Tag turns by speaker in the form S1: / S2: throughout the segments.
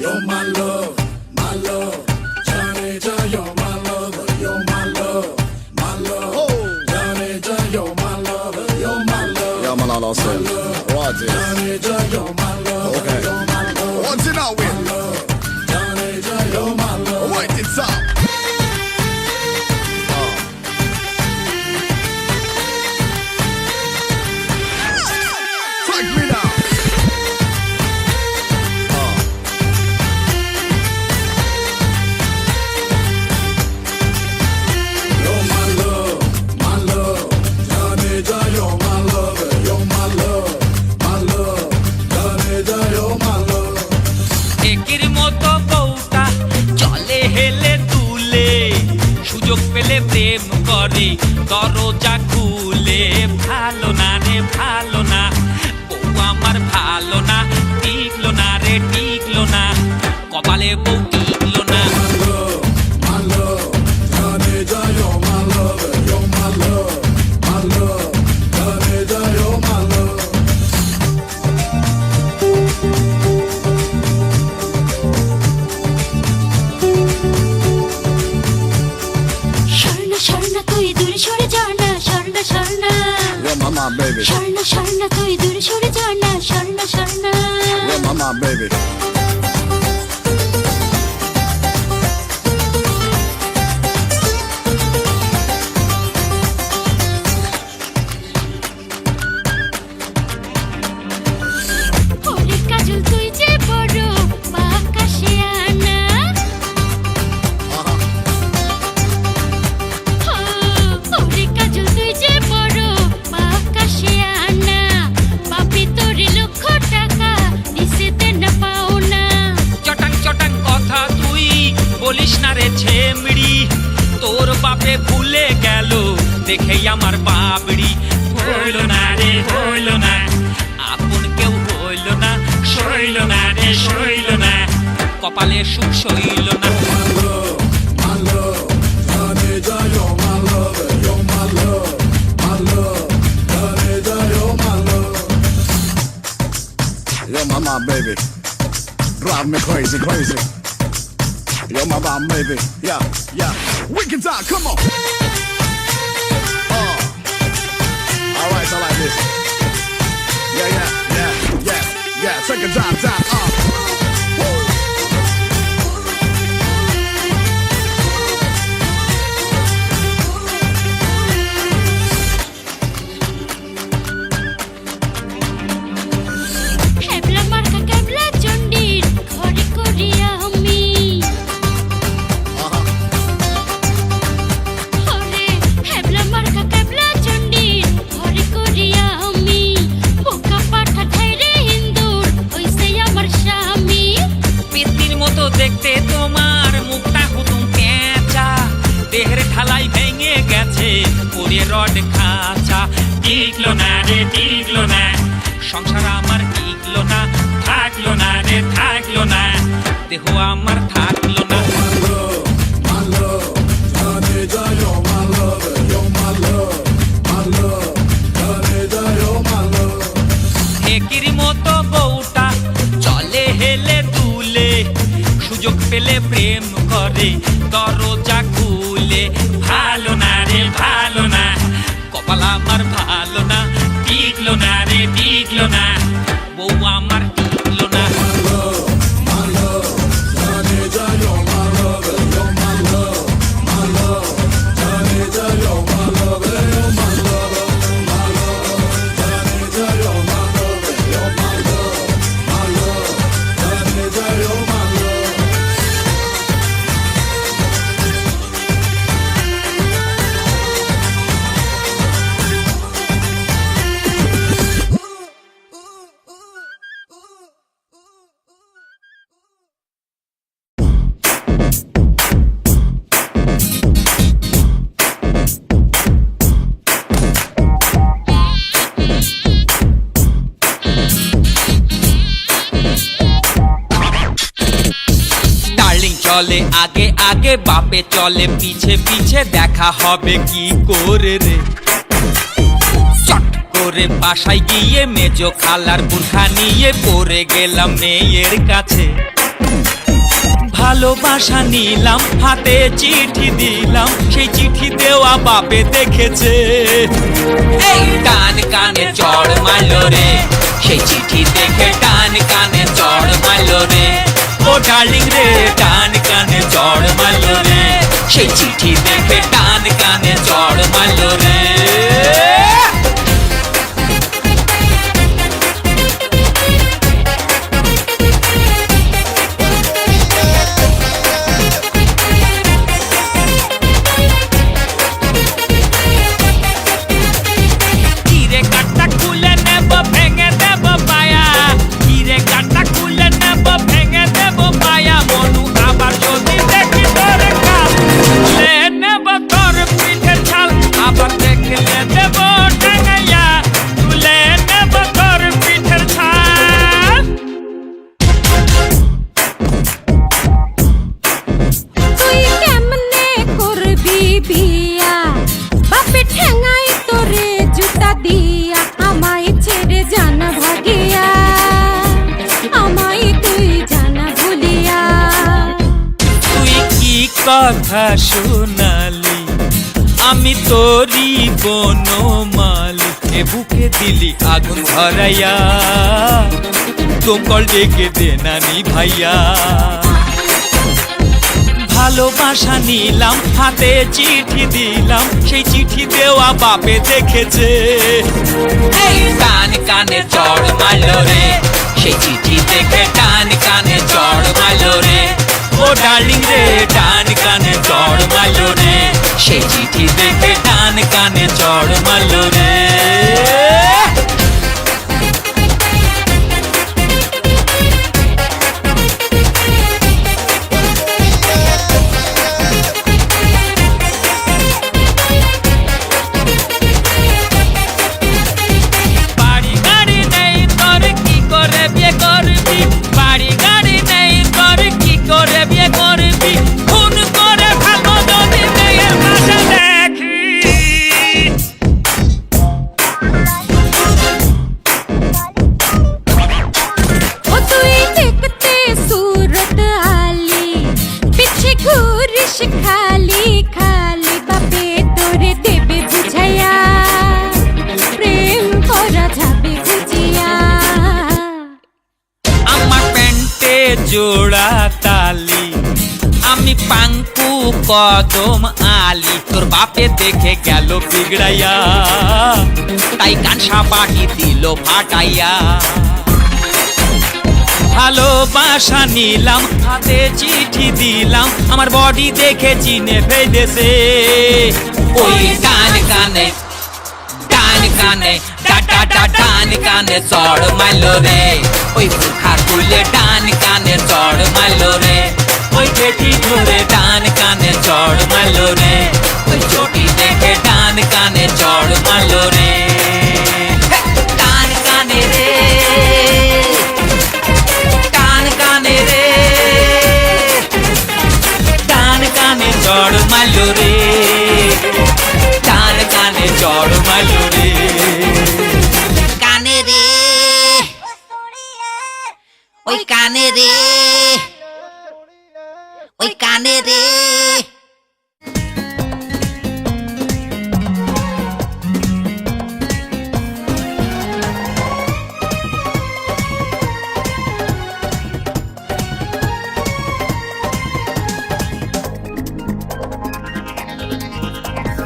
S1: You're my love, my love. Janeja, you're my lover. You're my love, my love. Janeja, you're my lover. You're my love.
S2: Ja, man, alla ser. Right,
S1: Janeja, you're my lover.
S2: Okay.
S1: You're my love.
S2: What's it now with?
S1: Janeja, you're my love.
S2: Wait, it's up. Take me now.
S1: You're my love, my love. Janeja, you're my lover. You're my love, my love. Janeja, you're my love.
S3: একের মতো বউটা চলে হেলে দুলে সুযোগ পেলে প্রেম করে দরজা খুলে ভালো না রে ভালো না বউ আমার ভালো না টিকলো না রে টিকলো না কপালে বউ টিকলো না
S1: My love, Janeja, you're my lover. You're my love, my love. Janeja, you're my love.
S4: স্বর্ণ স্বর্ণ তুই দূরে সরে যা না স্বর্ণ স্বর্ণ
S2: Yeah, mama, baby.
S4: স্বর্ণ স্বর্ণ তুই দূরে সরে যা না স্বর্ণ স্বর্ণ
S2: Yeah, mama, baby.
S4: ওরে কাজল তুই যে বড় আকাশে আনা ওরে কাজল তুই যে বড় আকাশে আনা পাপি তোরে লক্ষ টাকা দিতে না পাও না
S3: চটাং চটাং কথা তুই বলিস না রে ছেমড়ি তোর বাপে ভুলে গেল দেখে আমার বাবড়ি হইল না রে হইল না আপন কেউ হইল না সইল না রে সইল না কপালে সুখ সইল না
S1: My love, Janeja, you're my lover. You're my love, my love. Janeja, you're my love.
S2: Yeah, mama, baby. Drive me crazy, crazy. Yo, mama, baby. Yeah, yeah. We can talk, come on. All right, I like this. Yeah, yeah, yeah, yeah, yeah. Take a time, time. Woo.
S4: হেবলা মার্কা কেবলা চন্ডির ঘরে করিয়া আমি ওরে হেবলা মার্কা কেবলা চন্ডির ঘরে করিয়া আমি বোকা পাঠা খাইরে হিন্দুর ওইসে আমার স্বামী
S3: পেতনির মতো দেখতে তোমার মুখটা হুতুম পেঁচা দেহের ঢালাই ভেঙে গেছে পরে রড খাঁচা টিকলো না রে টিকলো না সংসার আমার টিকলো না থাকলো না রে থাকলো না দেহ আমার থাকলো না
S1: My love, Janeja, you're my lover. You're my love, my love. Janeja, you're my love.
S3: একির মতো বউটা চলে হেলে দুলে সুযোগ পেলে প্রেম করে দরজা খুলে ভালো না রে ভালো না কপাল আমার ভালো না টিকলো না রে টিকলো না বউ আমার টিকলো না
S1: My love, Janeja, you're my lover. You're my love, my love. Janeja, you're my lover. You're my lover, my love. Janeja, you're my lover. You're my love, my love. Janeja, you're my love.
S3: চলে আগে আগে বাপে চলে পিছে পিছে দেখা হবে কি করে রে চট করে বাসায় গিয়ে মেজো খালার বুরখা নিয়ে পড়ে গেলাম মেয়ের কাছে ভালোবাসা নিলাম হাতে চিঠি দিলাম সেই চিঠি দেওয়া বাপে দেখেছে এই টান কানে চড় মারলো রে সেই চিঠি দেখে টান কানে চড় মারলো রে ও ডার্লিং রে টান কানে চড় মারলো রে সেই চিঠি দেখে টান কানে চড় মারলো রে কথা শোনালি আমি তোরি বনমালি এ বুকে দিলি আগুন ধরাইয়া দমকল ডেকে দে নানি ভাইয়া ভালোবাসা নিলাম হাতে চিঠি দিলাম সেই চিঠি দেওয়া বাপে দেখেছে এই টান কানে চড় মারলো রে সেই চিঠি দেখে টান কানে চড় মারলো রে ও ডার্লিং রে টান কানে চড় মারলো রে সেই চিঠি দেখে টান কানে চড় মারলো রে বাড়ি গাড়ি নেই তোর কি করে বিয়ে করবি বাড়ি গাড়ি নেই তোর কি করে বিয়ে করবি খুন করে ভালো যদি মেয়ের পাশে দেখি
S4: ও তুই দেখতে सूरत आली पीछे घूरिश खाली खाली बापे तोरे देबे बुझाया प्रेम करा जाबे बुझिया
S3: আমার প্যান্টে জোড়া তালি আমি পাঙ্কু কদম আলি তোর বাপে দেখে গেল বিগড়াইয়া তাই কানসা বাটি দিল ফাটাইয়া ভালোবাসা নিলাম হাতে চিঠি দিলাম আমার বডি দেখে চিনে ফেলেছে ওই টান কানে টান কানে টাটা টান কানে চড় মারলো রে ওই বুখা তুলে টান কানে চড় মারলো রে ওই পেটি ধরে টান কানে চড় মারলো রে ওই চটি দেখে টান কানে চড় মারলো রে টান কানে রে টান কানে রে টান কানে চড় মারলো রে টান কানে চড় মারলো রে
S5: কানে রে ওই কানে রে ওই কানে রে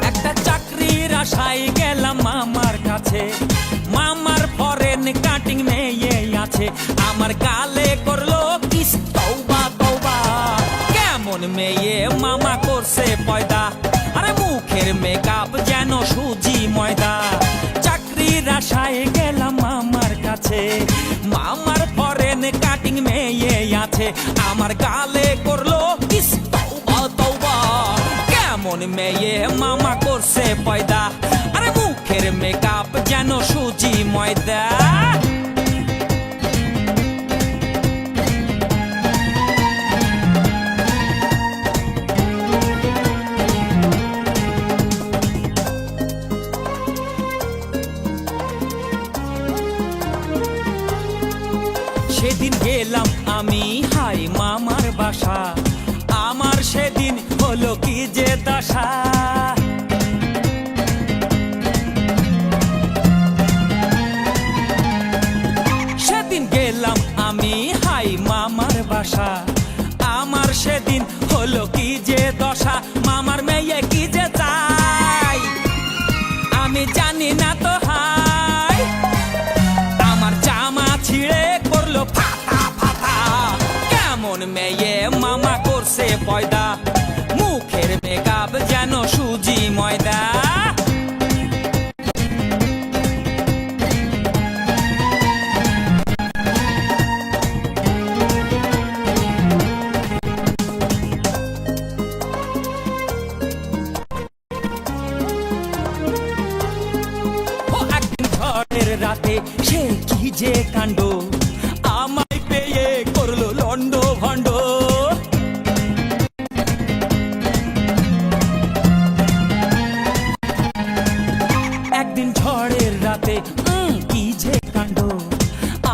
S3: একটা চাকরির আশায় গেলাম মামার কাছে মামার ফরেন কাটিং মেয়ে আছে আমার গালে করলো কিস তওবা তওবা কেমন মেয়ে মামা করছে পয়দা আরে মুখের মেকআপ যেন সুজি ময়দা চাকরির আশায় গেলাম মামার কাছে মামার ফরেন কাটিং মেয়ে আছে আমার গালে করলো কিস তওবা তওবা কেমন মেয়ে মামা করছে পয়দা আরে মুখের মেকআপ যেন সুজি ময়দা সেদিন গেলাম আমি হাই মামার বাসা, আমার সেদিন হলো কি যে দশা। সেদিন গেলাম আমি হাই মামার বাসা, আমার সেদিন হলো কি যে দশা। মামার মেয়ে কি যে চাই আমি জানি না তো হাই, আমার জামা ছিঁড়ে করলো ফাটা ফাটা। কেমন মেয়ে মামা করছে পয়দা, মুখের মেকআপ যেন সুজি ময়দা। রাতে সে কি যে কাণ্ড, আমায় পেয়ে করলো লন্ড ভন্ড। একদিন ঝড়ের রাতে কি যে কাণ্ড,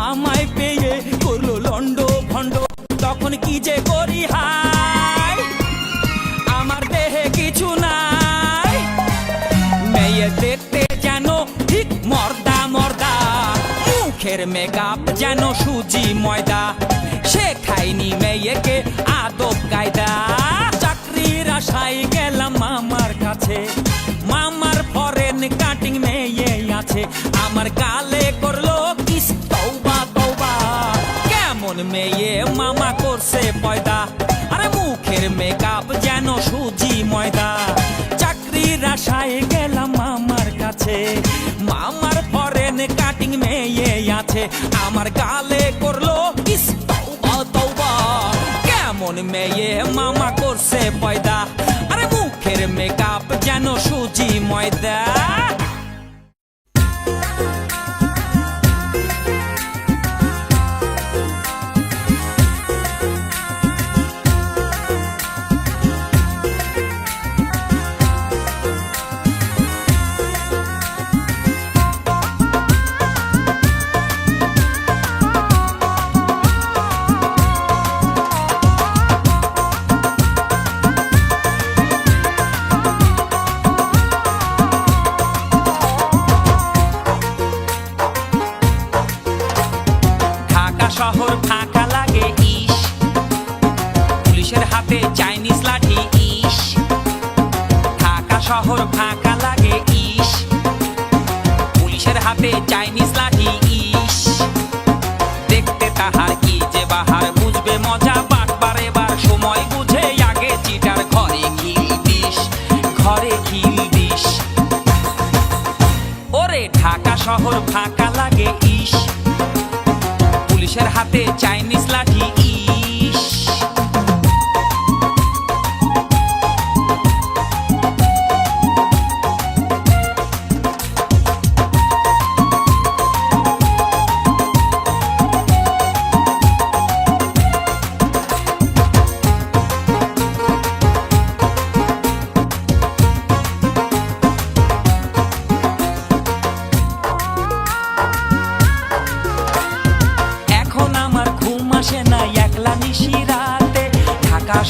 S3: আমায় পেয়ে করলো লন্ড ভন্ড। তখন কি যে করি হাই, আমার দেহে কিছু নাই, মেয়ে দেখতে যেন ঠিক মর্দা মর্দা, মুখের মেকআপ যেন সুজি ময়দা। সে খাইনি মেয়েকে আদব কায়দা। চাকরির আশায় গেলাম মামার কাছে, মামার ফরেন কাটিং মেয়ে আছে, আমার গালে করলো কিস তওবা তওবা। কেমন মেয়ে মামা করছে পয়দা, আরে মুখের মেকআপ যেন সুজি ময়দা। চাকরির আশায় গেলাম মামার কাছে, মামার ফরেন কাটিং মেয়ে আছে, আমার গালে করলো কিস তওবা তওবা। কেমন মেয়ে মামা করছে পয়দা, আরে মুখের মেকআপ যেন সুজি ময়দা। শহর ফাঁকা লাগে ইস, পুলিশের হাতে চাইনিজ লাঠি ইস। ঢাকা শহর ফাঁকা লাগে ইস, পুলিশের হাতে চাইনিজ লাঠি ইস। দেখতে তাহার কি যে বাহার, বুঝবে মজা বাটবার এবার সময় বুঝে। আগে চিটার ঘরে খিল দিস, ঘরে খিল দিস। ওরে ঢাকা শহর ফাঁকা লাগে ইস, পুলিশের হাতে চাইনিজ লাঠি ইস।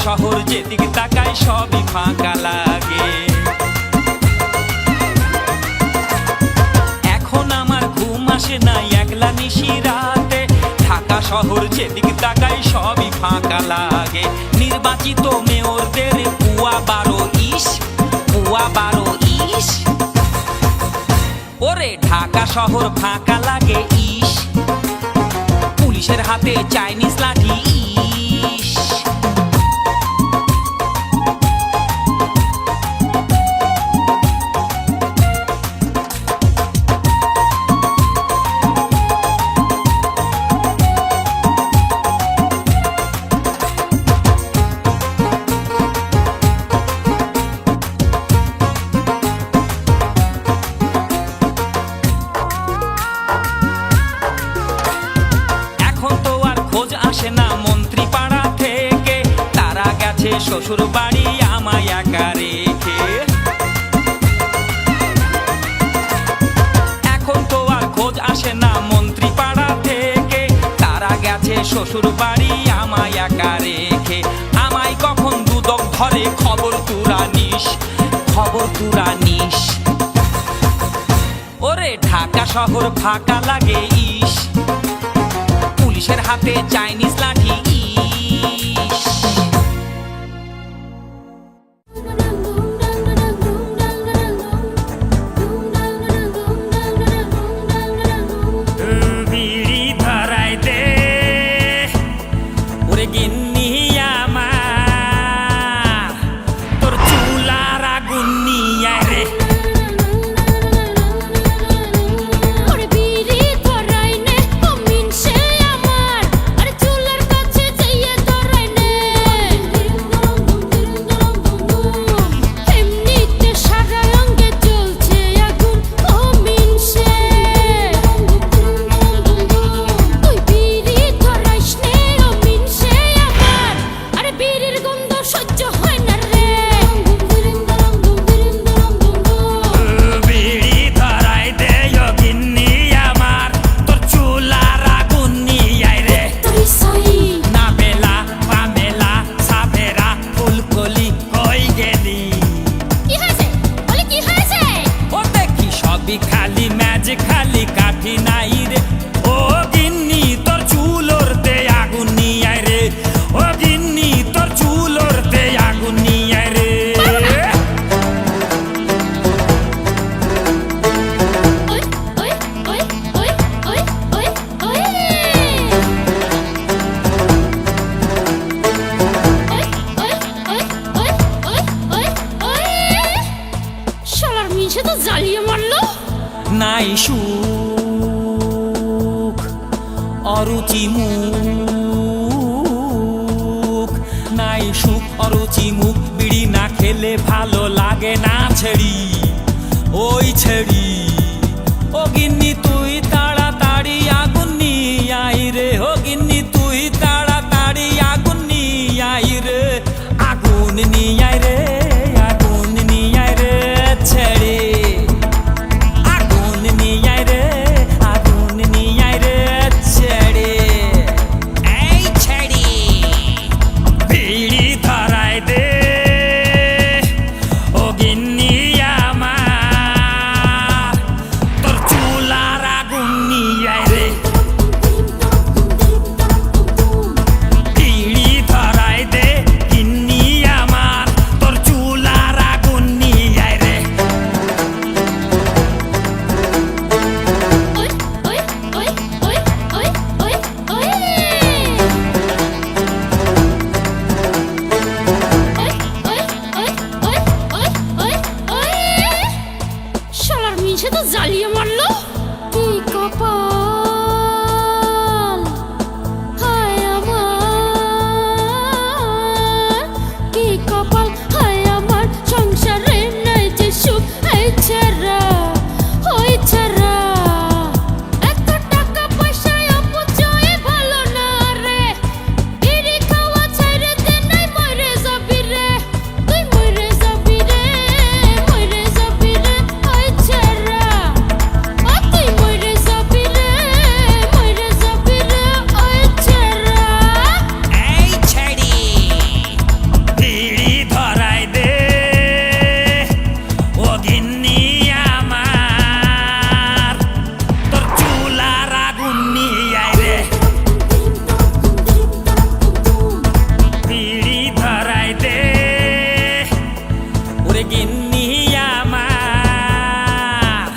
S3: শহর যেদিকে তাকায় সবই ফাঁকা লাগে। এখন আমার ঘুম আসে না একলা নিশি রাতে, ঢাকা শহর যেদিকে তাকায় সবই ফাঁকা লাগে। নির্বাচিত মেয়রদের পুয়া 12 ইস, পুয়া 12 ইস। ওরে ঢাকা শহর ফাঁকা লাগে ইস, পুলিশের হাতে চাইনিজ লাঠি ইস। শ্বশুর বাড়ি আমায় একা রেখে, এখন তো আর খোঁজ আসে না মন্ত্রী পাড়া থেকে। তারা গেছে শ্বশুর বাড়ি আমায় একা রেখে, আমায় কখন দুদক ধরে খবর তুরা নিস, খবর তুরা নিস। ওরে ঢাকা শহর ফাঁকা লাগে ইস, পুলিশের হাতে চাইনিজ লাঠি ইস। বিড়ি ধরাই দে ওরে গিন্নি আমার, তোর চুলার আগুন নিয়ে রে।
S4: ওরে বিড়ি ধরাই নে ও মিনসে আমার, আরে চুলার কাছে যাইয়ে ধরাই নে। এমনিতে সারা অঙ্গে জ্বলছে আগুন ও মিনসে, তুই বিড়ি ধরাইস নে ও মিনসে আমার, আরে বিড়ির গন্ধ সহ্য হয় না রে।
S3: বিড়ি ধরাই দে ও গিন্নি আমার, তোর চুলার আগুন নিয়ে রে।
S4: তুই সই
S3: না বেলা পামেলা সাভেরা ফুলকলি কই গেলি?
S4: কি হয়েছে বলে কি হয়েছে?
S3: ও দেখি সবই খালি ম্যাজিক, খালি কাঠি নাই রে। ও গিন্নি তোর চুলোর দে আগুন নিয়ে রে, ও গিন্নি তোর চুলোর দে আগুন নিয়ে রে।
S4: ওই ওই ওই ওই ওই ওই ওই শালার মিশে তো জ্বালিয়ে মারলো।
S3: নাই সুখ অরুচি মুখ, নাই সুখ অরুচি মুখ, বিড়ি না খেলে ভালো লাগে না ছেড়ি, ওই ছেড়ি। ও গিন্নি তুই তাড়াতাড়ি আগুন নিয়ে আই রে, ও গিন্নি তুই তাড়াতাড়ি আগুন নিয়ে আই রে, আগুন নিয়ে আই রে, আগুন নিয়ে আই রে ছেড়ে, আগুন নিয়ে আই রে, আগুন নিয়ে আই রে ছেড়ে। এই ছেড়ে বিড়ি ধরাই দে ও গিন্নি আমার, তোর চুলার আগুন নিয়ে আই রে। বিড়ি ধরাই দে গিন্নি আমার, তোর চুলার আগুন নিয়ে আই রে।
S4: ওই ওই ওই ওই ওই ওই ওই শালার মিশে তো জ্বালিয়ে মারলো। কি কপাল হায় আমার, কি কপাল হায় আমার, সংসারে নাই যে সুখ এই ছেড়া ওই ছেড়া। এত টাকা পয়সায় অপচয় ভালো না রে, বিড়ি খাওয়া ছেড়ে দে নাই মরে যাবি রে, তুই মরে যাবি রে, মরে যাবি রে ওই ছেড়া। ও তুই মরে যাবি রে, মরে যাবি রে ওই ছেড়া।
S3: এই ছেড়ে বিড়ি ধরাই দে ও গিন্নি আমার, তোর চুলার আগুন নিয়ে আই রে। বিড়ি ধরাই দে ওরে গিন্নি আমার,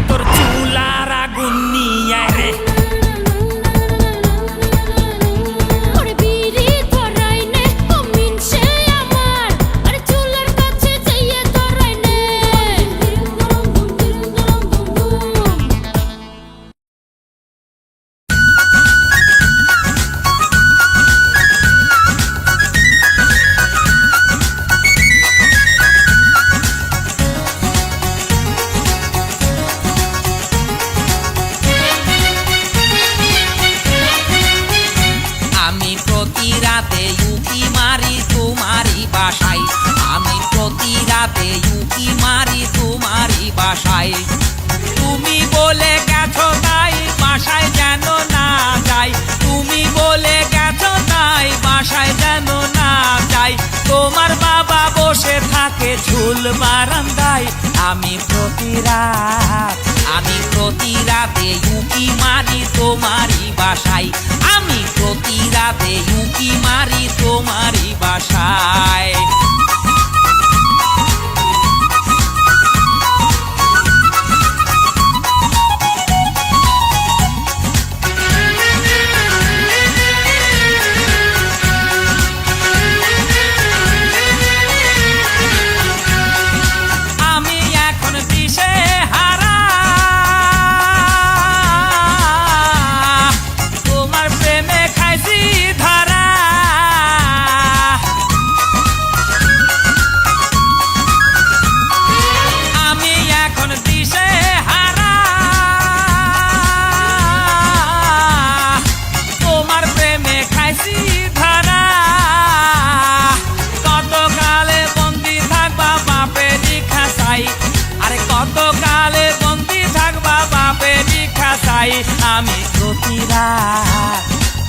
S3: তোর চুলার আগুন নিয়ে আই রে।
S4: ওরে বিড়ি ধরাই নে ও মিনসে আমার, আরে চুলার কাছে যাইয়ে ধরাই নে।
S5: আমি প্রতি রাতে উকি মারি তোমারই বাসায়, আমি প্রতি রাতে উকি মারি তোমারই বাসায়।
S3: তুমি বলে গেছো তাই বাসায় যেন না যাই, তুমি ঝুল বারান্দায় আমি প্রতি রাতে উঁকি মারি তোমারই বাসায়, আমি প্রতি রাতে উঁকি মারি তোমারই বাসায়।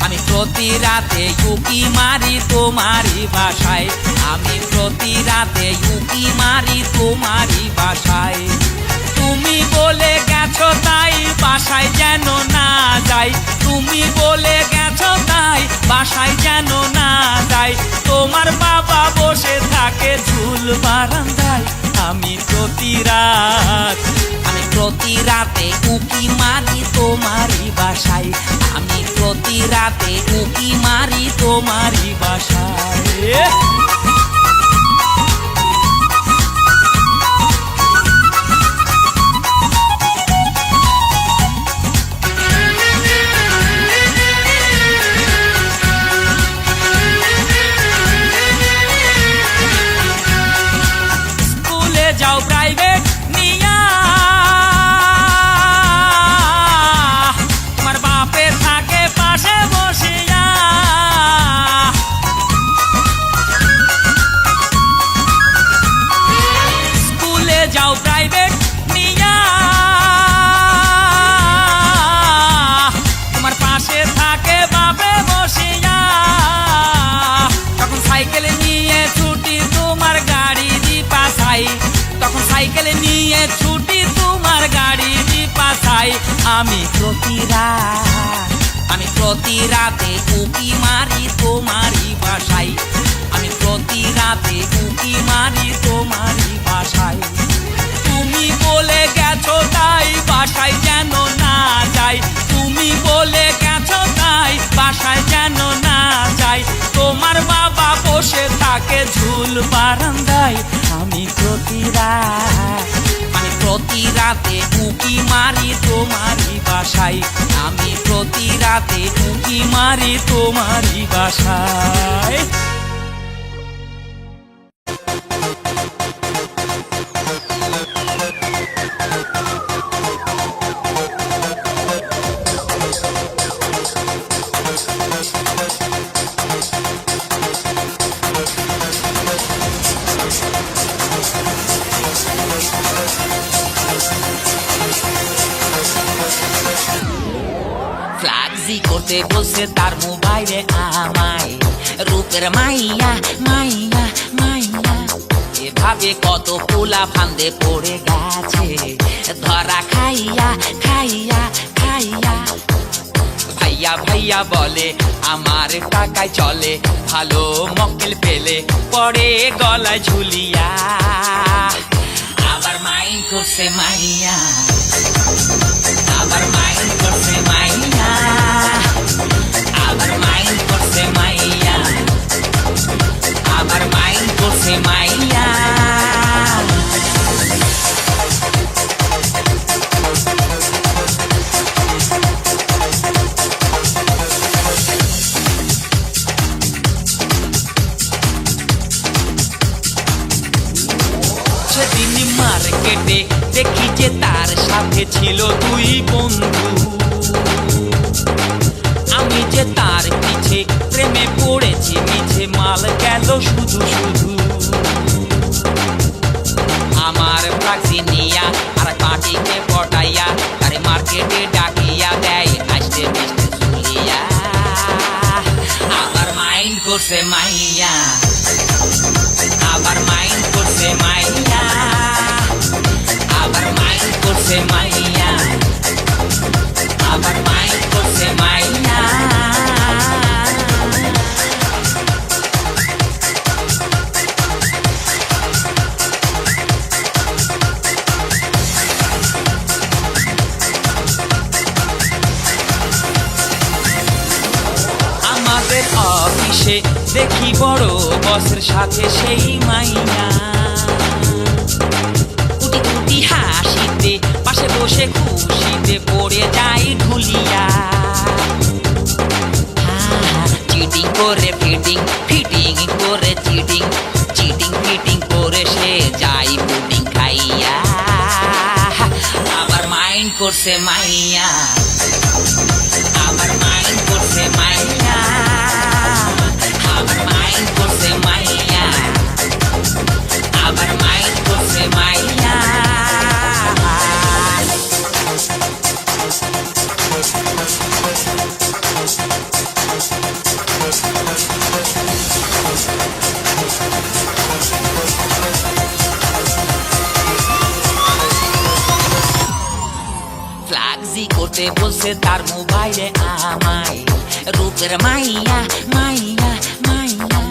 S3: আমি প্রতি রাতে উঁকি মারি তোমারই বাসায়, আমি প্রতি রাতে উঁকি মারি তোমারই বাসায়। তুমি বলে গেছো তাই বাসায় যেন না যাই, তুমি বলে গেছো তাই বাসায় যেন না যাই। তোমার বাবা বসে থাকে ঝুল বারান্দায় আমি প্রতি রাতে উঁকি মারি তোমারই বাসায়, আমি প্রতি রাতে উঁকি মারি তোমারই বাসায়। স্কুলে যাও প্রাইভেট নিয়া, তোমার বাপে থাকে পাশে বসিয়া। স্কুলে যাও প্রাইভেট নিয়া, তোমার পাশে থাকে বাপে বসিয়া। তখন সাইকেল নিয়ে ছুটি তোমার গাড়ি দি পাছাই, তখন সাইকেল নিয়ে ছুটি তোমার গাড়ি দি পাছাই। আমি প্রতি রাতে উঁকি মারি তোমারই বাসায়, আমি প্রতি রাতে উঁকি মারি তোমারই বাসায়। তুমি বলে গেছো তাই বাসায় যেন না যাই, তুমি বলে গেছো তাই বাসায় যেন না যাই। তোমার বাবা বসে থাকে ঝুল বারান্দায় আমি প্রতি রাতে উঁকি মারি তোমারই বাসায়, আমি প্রতি রাতে উঁকি মারি তোমারই বাসায়। ফ্লাক্সি করতে বসে তার মোবাইলে আমায়, রূপের মাইয়া মাইয়া মাইয়া। এভাবে কত পোলা ফান্দে পড়ে গেছে ধরা খাইয়া খাইয়া খাইয়া। ভাইয়া ভাইয়া বলে আমার টাকায় চলে, ভালো মক্কেল পেলে পরে গলায় ঝুলিয়া। আবার মাইন্ড করছে মাইয়া, আবার মাইন্ড করছে মাইয়া, আবার মাইন্ড করছে মাইয়া, আবার মাইন্ড করছে মাইয়া। সেদিন মার্কেটে দেখি যে তার সাথে ছিল দুই বন্ধু, আমি যে তার পিছে প্রেমে পড়েছি মিছে, মাল গেল শুধু শুধু। আমার ফ্লাক্সি নিয়া আর পার্টিকে পটাইয়া তারে মার্কেটে ডাকিয়া দেয় আসতে মিশতে ঝুলিয়া। আবার মাইন্ড করছে মাইয়া, আবার মাইন্ড করছে
S5: করছে মাইয়া, আবার মাইন্ড করছে মাইয়া, আবার মাইন্ড করছে মাইয়া। আমাদের অফিসে দেখি বড় বসের সাথে সেই মাইয়া, কুটি কুটি হাসিতে পাশে বসে খুশিতে পড়ে যায় ঢুলিয়া। চিটিং করে ফিটিং, ফিটিং করে চিটিং, চিটিং ফিটিং করে সে যায় পুডিং খাইয়া। আবার মাইন্ড করছে মাইয়া, আবার মাইন্ড করছে মাইয়া, আবার মাইন্ড করছে মাইয়া, আবার মাইন্ড করছে মাইয়া। ফ্লাক্সি করতে বলছে তার মোবাইলে আমায়, রূপের মাইয়া মাইয়া মাইয়া।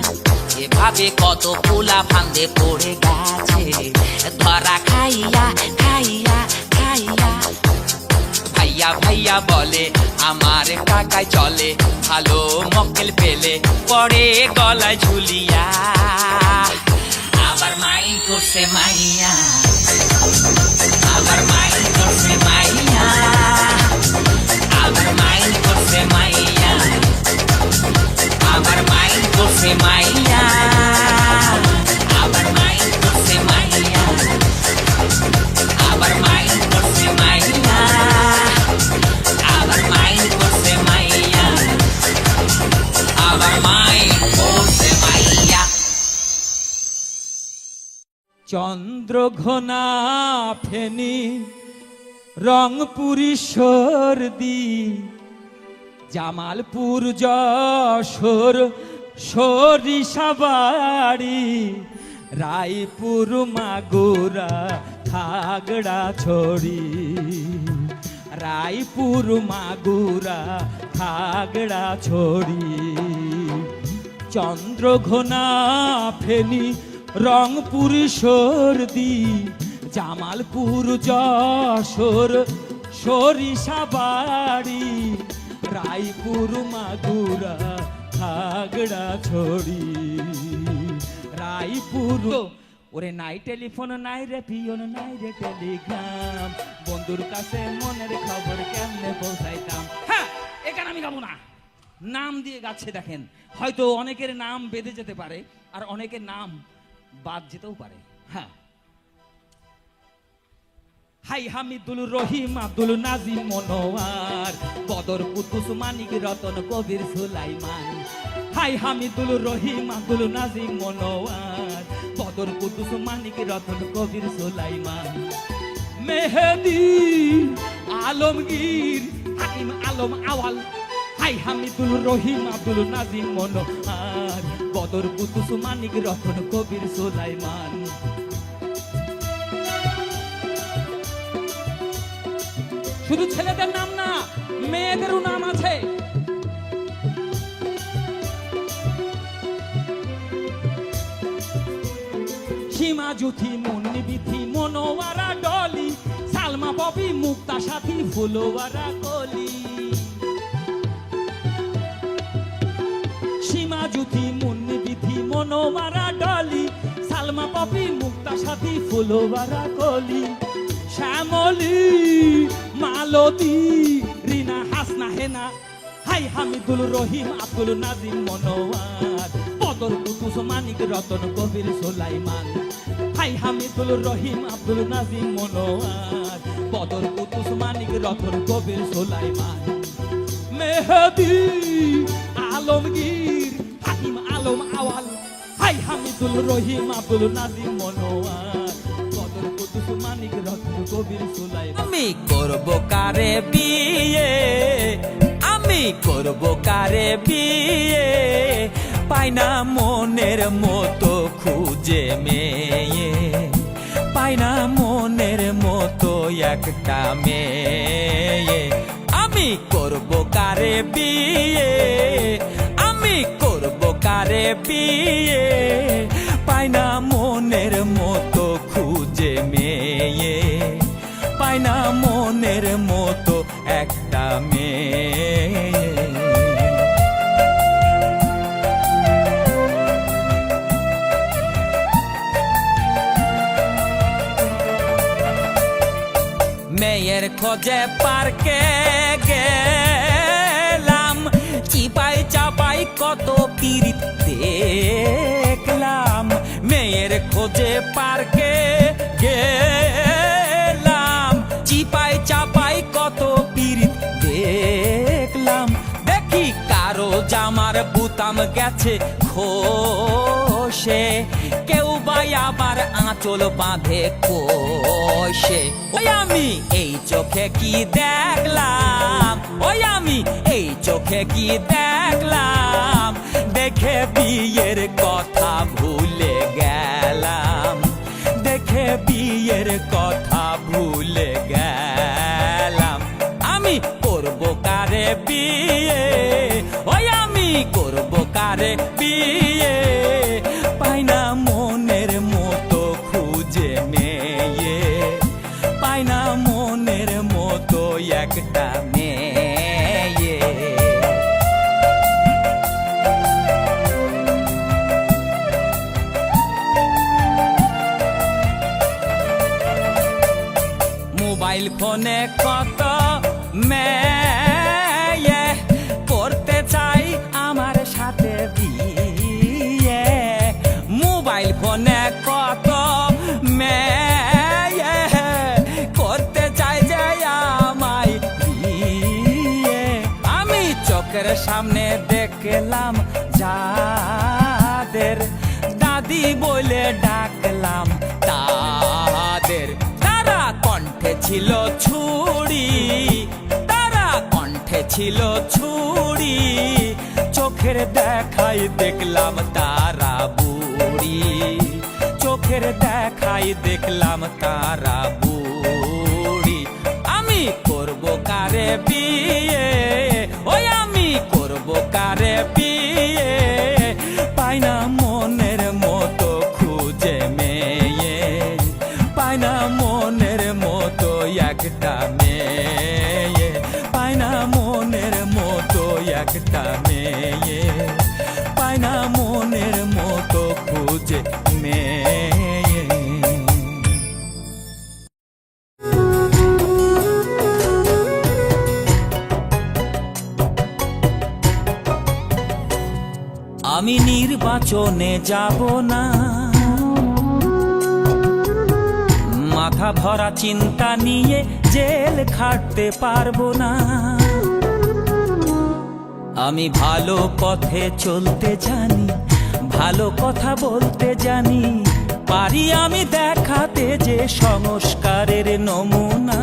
S5: এভাবে কত পোলা ফান্দে পড়ে গেছে ধরা খাইয়া খাইয়া খাইয়া। ভাইয়া ভাইয়া বলে আমার টাকায় চলে, ভালো মক্কেল পেলে পড়ে গলায় ঝুলিয়া। আবার মাইন্ড করছে মাইয়া, আবার মাইন্ড করছে মাইয়া, আবার মাইন্ড করছে মাইয়া, আবার মাইন্ড করছে মাইয়া, আবার মাইন্ড করছে মাইয়া, আবার মাইন্ড করছে মাইয়া, আবার মাইন্ড করছে মাইয়া, আবার মাইন্ড করছে মাইয়া।
S3: চন্দ্রঘোনা ফেনী রংপুরি সর্দি, জামালপুর যশোর সরিষাবাড়ি, রায়পুর মাগুরা খাগড়াছড়ি, রায়পুর মাগুরা খাগড়াছড়ি। চন্দ্রঘোনা ফেনী রংপুর সর্দি, জামালপুর যশোর সরিষাবাড়ি, রায়পুর মাগুরা খাগড়াছড়ি, রায়পুর। ওরে নাই টেলিফোন নাই রে পিয়ন নাই রে টেলিগ্রাম, বন্ধুর কাছে মনের খবর কেমনে পৌঁছাইতাম। হ্যাঁ, এখানে আমি গাবো না, নাম দিয়ে গাচ্ছে। দেখেন, হয়তো অনেকের নাম বেঁধে যেতে পারে আর অনেকের নাম বাদ যেতেও পারে। হ্যাঁ, হাই হামিদুল রহিম আব্দুল নাজিম মনোয়ার, বদর কুদ্দুস মানিক রতন কবির সুলাইমান। হাই হামিদুল রহিম আব্দুল নাজিম মনোয়ার, বদর কুদ্দুস মানিক রতন কবির সুলাইমান। মেহেদি আলমগীর হাকিম আলম আওয়াল, হাই হামিদুল রহিম আব্দুল নাজিম মনোয়ার, বদর কুদ্দুস মানিক রতন কবির সুলাইমান। শুধু ছেলেদের নাম না, মেয়েদেরও নাম আছে। সীমা জুথি মুন্নি বিথি মনোয়ারা ডলি, সালমা ববি মুক্তা সাথী ফুলওয়ারা কলি। সীমা জুথি মুন্নি বিথি মনোয়ারা ডলি, সালমা ববি মুক্তা সাথী ফুলওয়ারা কলি। শ্যামলী মালতী রিনা হাসনা হেনা, হাই হামিদুল রহিম আব্দুল নাজিম মনোয়ার, বদর কুদ্দুস মানিক রতন কবির সুলাইমান। হাই হামিদুল রহিম আব্দুল নাজিম মনোয়ার, বদর কুদ্দুস মানিক রতন কবির সুলাইমান। মেহেদি আলমগীর হাকিম আলম আওয়াল, হাই হামিদুল রহিম আব্দুল নাজিম মনোয়ার, বদর কুদ্দুস মানিক রতন কবির সুলাইমান। আমি করব কারে বিয়ে, আমি করব কারে বিয়ে, পাই না মনের মতো খুঁজে মেয়ে, পাই না মনের মতো একটা মেয়ে। আমি করব কারে বিয়ে, আমি করব কারে বিয়ে, পাই না মনের মতো খুঁজে মেয়ে, পাই না মনের মতো একটা মেয়ে। মেয়ের খোঁজে পার্কে গেলাম, চিপাই চাপাই কত পীড়িত দেখলাম। মেয়ের খোঁজে পার্কে গেলাম, চিপাই চাপাই কত পীড়িত দেখলাম। দেখি কারো জামার বুতাম গেছে খসে, কেউ বা আবার আঁচল বাঁধে কোষে। ওই আমি এই চোখে কি দেখলাম, ওই আমি এই চোখে কি দেখলাম, দেখে বিয়ের কথা ভুলে গেলাম, দেখে বিয়ের কথা ভুলে গেলাম। আমি করব কারে বিয়ে, ওই আমি করব কারে বিয়ে, পাই না মনের মতো খুঁজে মেয়ে, পাই না মনের মতো একটা মেয়ে। মোবাইল ফোনে কত মেয়ে করতে চাই আমার সাথে বিয়ে, মোবাইল ফোনে কত মেয়ে করতে চাই যে আমায় বিয়ে। আমি চোখের সামনে দেখলাম যাদের, দাদি বলে ডাকলাম তাদের, তারা কণ্ঠে ছিল ছুরি, তারা কণ্ঠে ছিল ছুরি, চোখের দেখাই দেখলাম তারা বুড়ি, চোখের দেখাই দেখলাম তারা বুড়ি। আমি করব কারে বিয়ে, ওই আমি করব কারে বিয়ে, পাই না মনের মতো খুঁজে মেয়ে, পাই না মনের মতো একটা মেয়ে, পাই না মনের মতো একটা মেয়ে, পাই না মনের মতো খুঁজে মেয়ে। আমি নির্বাচনে যাব না, মাথা ভরা চিন্তা নিয়ে জেল খাটতে পারবো না। আমি ভালো পথে চলতে জানি, ভালো কথা বলতে জানি, পারি আমি দেখাতে যে সংস্কারের নমুনা।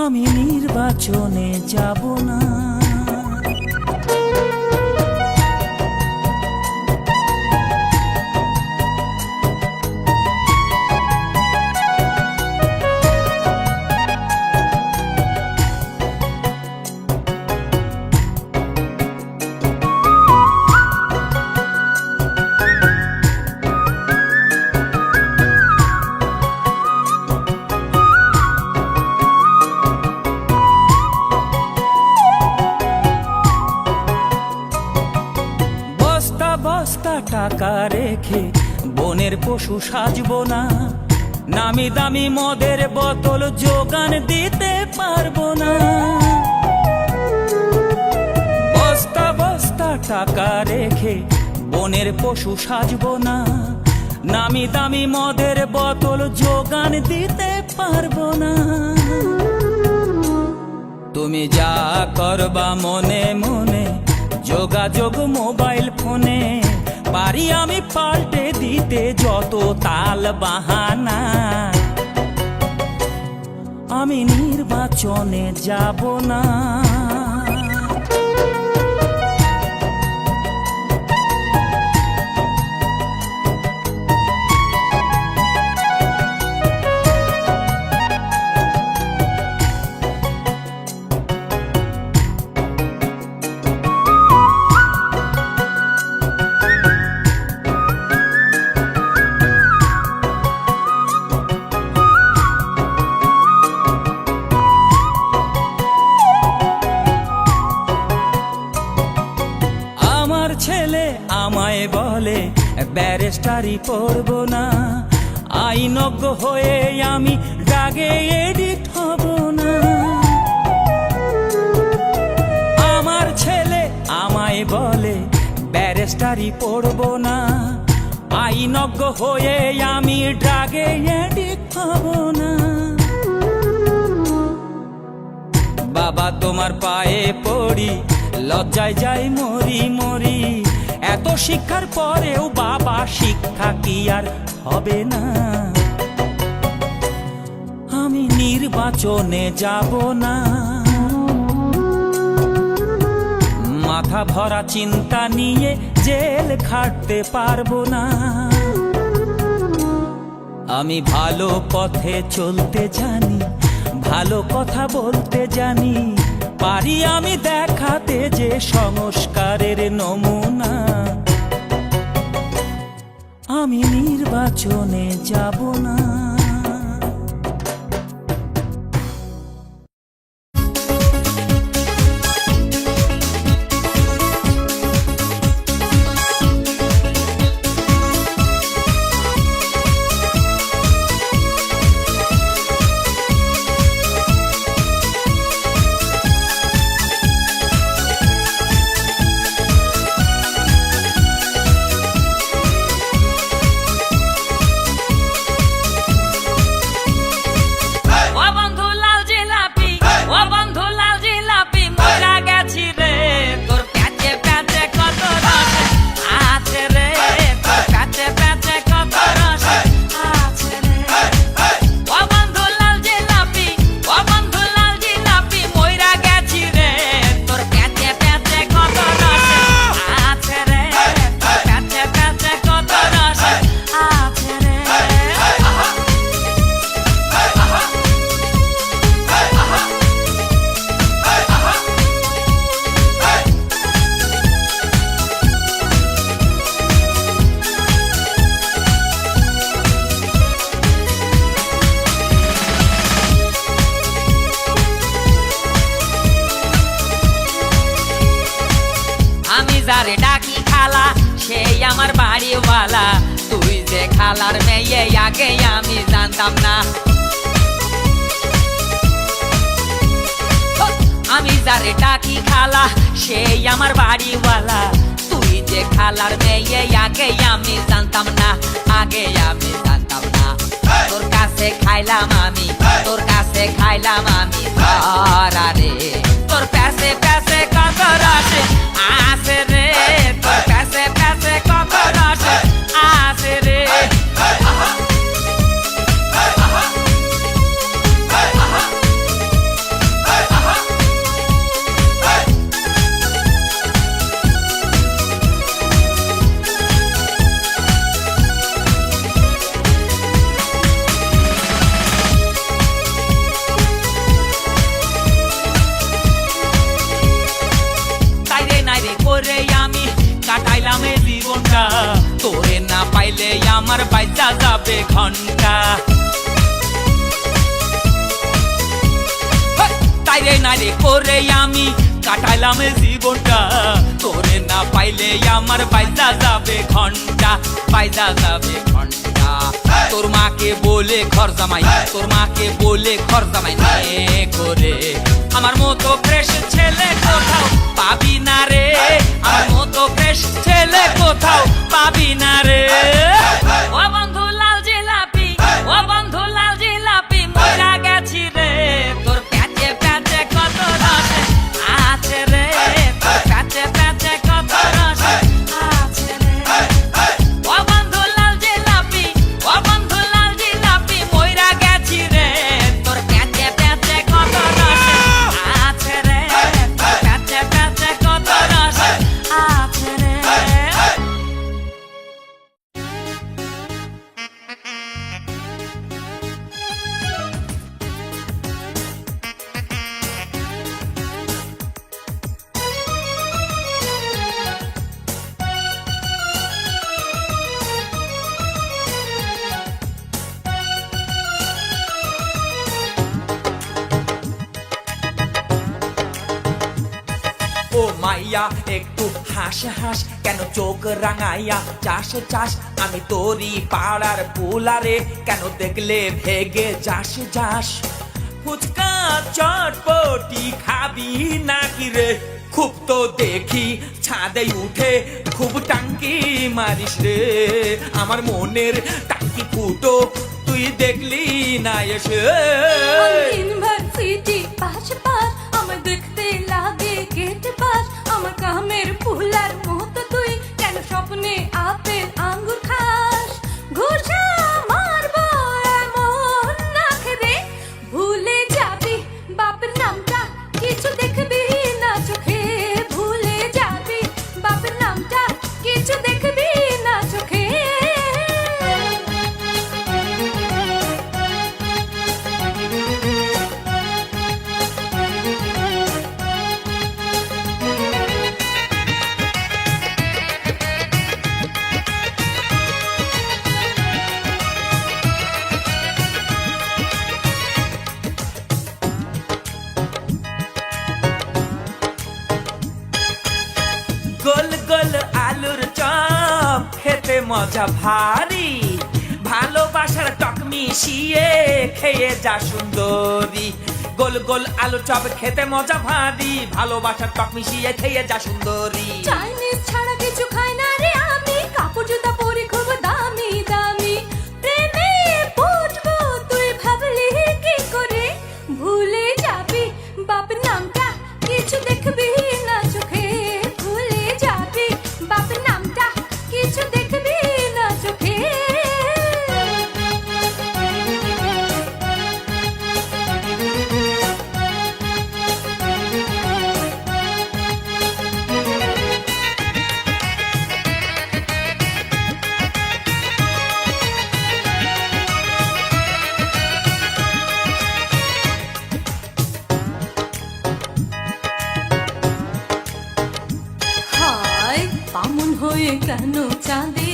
S3: আমি নির্বাচনে যাব না। টাকা রেখে বনের পশু সাজবো না, নামি দামি মদের বোতল যোগান দিতে পারবো না। বস্তা বস্তা টাকা রেখে বনের পশু সাজবো না, নামি দামি মদের বোতল যোগান দিতে পারবো না। তুমি যা করবা মনে মনে, যোগাযোগ মোবাইল ফোনে, পারি আমি পাল্টে দিতে যত তাল বাহানা। আমি নির্বাচনে যাব না। বলে ব্যারিস্টারি পড়ব না, আইনজ্ঞ হয়ে আমি রাগে এডিট হব না। আমার ছেলে আমায় বলে ব্যারিস্টারি পড়ব না, আইনজ্ঞ হয়ে আমি ড্রাগে এডিট হব না। বাবা তোমার পায়ে পড়ি, লজ্জায় যাই মরি মরি, এত শিক্ষার পরেও বাবা শিক্ষা কি আর হবে না? আমি নির্বাচনে যাব না, মাথা ভরা চিন্তা নিয়ে জেল খাটতে পারবো না। আমি ভালো পথে চলতে জানি, ভালো কথা বলতে জানি, পারি আমি দেখাতে যে সংস্কারের নমুনা। আমি নির্বাচনে যাব না।
S5: যারে ডাকি খালা সেই আমার বাড়িওয়ালা, তুই যে খালার মেয়ে আগে আমি জানতাম না। আমি যারে ডাকি খালা সেই আমার বাড়িওয়ালা, তুই যে খালার মেয়ে আগে আমি জানতাম না, আগে আমি জানতাম না। তোর কাছে খাইলাম আমি, তোর কাছে খাইলাম আমি রে, তোর প্যাসে প্যাসে কত রস আছে রে, তোর প্যাসে প্যাসে কত রস আছে রে। করে আমি কাটাইলাম এই জীবনটা, তোরে না পাইলে আমার বাইচা যাবে ঘন্টা। তাইরে নাইরে করে আমি কাটাইলাম এই জীবনটা, তোরে না পাইলে আমার বাইচা যাবে ঘন্টা, বাইচা যাবে ঘন্টা। তোর মাকে বলে ঘর জামাই, তোর মাকে বলে ঘর জামাই নিয়ে করে, আমার মতো ফ্রেশ ছেলে কোথাও পাবি না রে, আমার মতো ফ্রেশ ছেলে কোথাও পাবি না রে। ও বন্ধু লাল জিলাপি, ও বন্ধু লাল জিলাপি, মইরা গেছি রে, তোর প্যাচে প্যাচে কত রস আছে রে, তোর প্যাচে প্যাচে কত রস আছে রে। ও বন্ধু লাল জিলাপি, ও বন্ধু লাল জিলাপি, মইরা গেছি রে, তোর প্যাচে প্যাচে কত রস আছে রে, তোর প্যাচে প্যাচে কত রস আছে রে। ও মাইয়া একটু হাস হাস, কেন চোখ রাঙাইয়া চাষ চাষ, আমি তোরই পাড়ার পোলারে, কেন দেখলে ভেগে যাস যাস। ফুচকা চটপটি খাবি নাকি রে, খুব তো দেখি ছাদে উঠে খুব টাঙ্কি মারিস রে, আমার মনের টাঙ্কি ফুটো তুই দেখলি না এসে।
S4: ইউনিভার্সিটি পাশ পাশ আমার দেখতে লাগে গেট পাশ, আমার কামের ফুলার মতো তুই কেন স্বপ্নে আপেল আঙ্গুর খাস। ঘুষা মারবো এমন নাক রে, ভুলে যাবি বাপের নামটা কিছু দেখবি না চোখে, ভুলে যাবি বাপের নামটা কিছু দেখবি না চোখে।
S5: গোল গোল আলুর চপ খেতে মজা ভারী, ভালোবাসার টক মিশিয়ে খেয়ে যা সুন্দরী। গোল গোল আলুর চপ খেতে মজা ভারী, ভালোবাসার টক মিশিয়ে খেয়ে যা সুন্দরী।
S4: চাইনিজ ছাড়া কিছু খাই না রে আমি, কাপড় জুতা পরি খুব দামি দামি, প্রেমে পড়বো তুই ভাবলি কি করে, ভুলে যাবি বাপের নামটা কিছু দেখবি না চোখে, ভুলে যাবি বাপের নামটা কিছু দেখবি না চোখে। হায় বামুন হয়ে কেন চাঁদে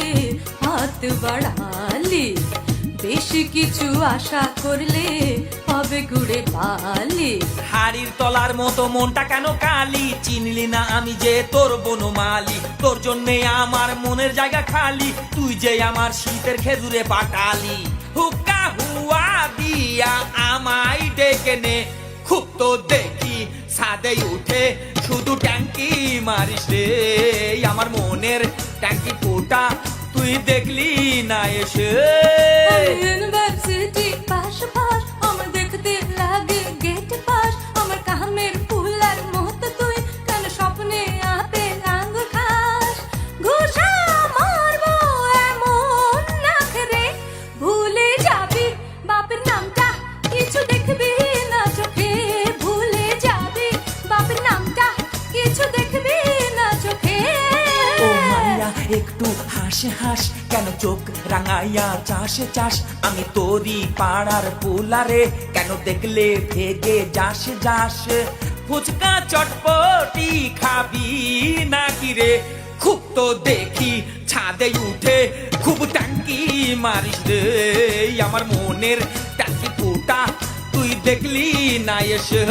S4: হাত বাড়ালি, বেশি কিছু আশা করলে হবে গুড়ে বালি।
S5: হাড়ির তলার মতো মনটা কেন কালি, চিনলি না আমি যে তোর বনমালি, তোর জন্যে আমার মনের জায়গা খালি, তুই যে আমার শীতের খেজুরে পাটালি। হুক্কা হুয়া দিয়া আমায় ডেকে নে, খুব তো দেখি ছাদে উঠে শুধু ট্যাঙ্কি মারিস রে, আমার মনের ট্যাঙ্কি ফোটা তুই দেখলি না এসে।
S4: ইউনিভার্সিটি পাশ পাশ আমার দেখতে লাগে গেট পাশ, আমার কামের ফুলার মতো তুই কেন স্বপ্নে আপেল আঙ্গুর খাস। ঘুষা মারবো এমন নাক রে, ভুলে যাবি বাপের নামটা কিছু দেখবি না চোখে, ভুলে যাবি বাপের নামটা কিছু দেখবি না চোখে।
S5: ও মাইয়া একটু হাস হাস, কেন চোখ রাঙাইয়া চাষ চাষ, আমি তোরই পাড়ার পোলারে, কেন দেখলে ভেগে যাস যাস। ফুচকা চটপটি খাবি নাকি রে, খুব তো দেখি ছাদে উঠে খুব টাঙ্কি মারিস রে, আমার মনের টাঙ্কি ফুটা তুই দেখলি না এসে।